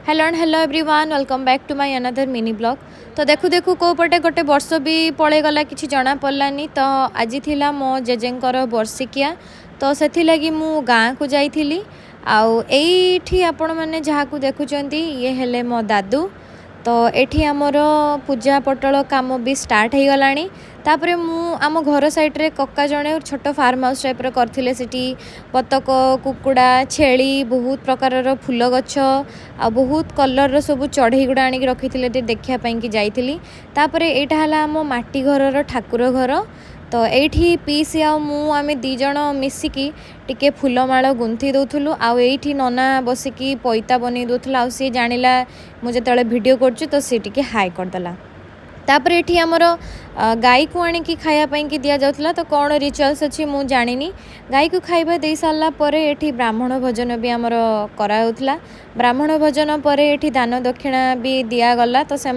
Hello and hello everyone welcome back to my another mini blog. तो देखु देखु को पटे गोटे वर्ष भी पड़े गला किसी जना पड़लानी। तो आज थिला मो जेजेंकर वर्षिकिया, तो से लगी मु गाँ को जाइली। आउ एठी आपण मैंने जहाँ को देखुचंती ये हेले मो दादू। तो एठी आमर पूजा पटल काम भी स्टार्ट हो गलानी। तापरे मु आम घर साइड रे कक्का जणे छोट फार्म हाउस टाइप रे करथिले। सिटी बतक कुकुड़ा छेली बहुत प्रकार फूल गछ आ बहुत कलर सब चढ़ई गुड़ा आनिक रखी देखापी जाइली। तापरे एटा हला आम माटी घर ठाकुर घर। तो ये पीसी आमे दीज मिसिकी टिके फूलमाल गुंथी दौलु। आठी नना बसिकी पैता बन दूला। सी जानिला मुझे वीडियो करछु तो सी टिके हाई करदेला। तापर एठी आमर गाई को आनिकी खायापाई कि दि जाउथला। तो कौन रिचुअल्स अच्छी मु जानिनी। गाई को खाइबा दे सारा पर एठी ब्राह्मण भोजन भी आमर कराउथला। ब्राह्मण भोजन पर एठी दान दक्षिणा भी दिगला। तो से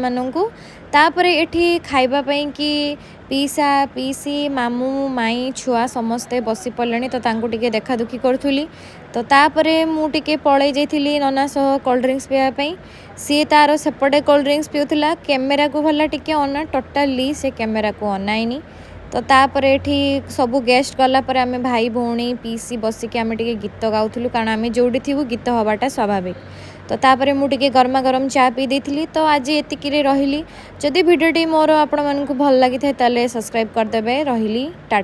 तापर एठी खाइबा पई कि पीसा पीसी मामू माई छुआ समस्ते बसी पड़े। तो तांको टिके देखा दुखी करूली। तो तापरे मु टिके पड़े जाइली नना सह कोल्ड ड्रिंक्स पीवाई। सी तार सेपटे कोल्ड ड्रिंक्स पीउथला। कैमेरा को भला टिके अना टोटाली से कैमेरा को अनाइनी। तो तापर एठी सबू गेस्ट गला पर आमे भाई भौणी पीसी बसिकी आमे टिके गीत गाउथलु, कारण आमे जोड़ी थिबु गीत हवाटा स्वाभाविक। तो तापर मु टिके गरमा गरम चा पी देथिली। तो आज एतिकी रे रहिली। जदि वीडियोटी मोर आपण मानकु भल लागि थाए ताले सब्सक्राइब करदेबे। रहिली टाटा।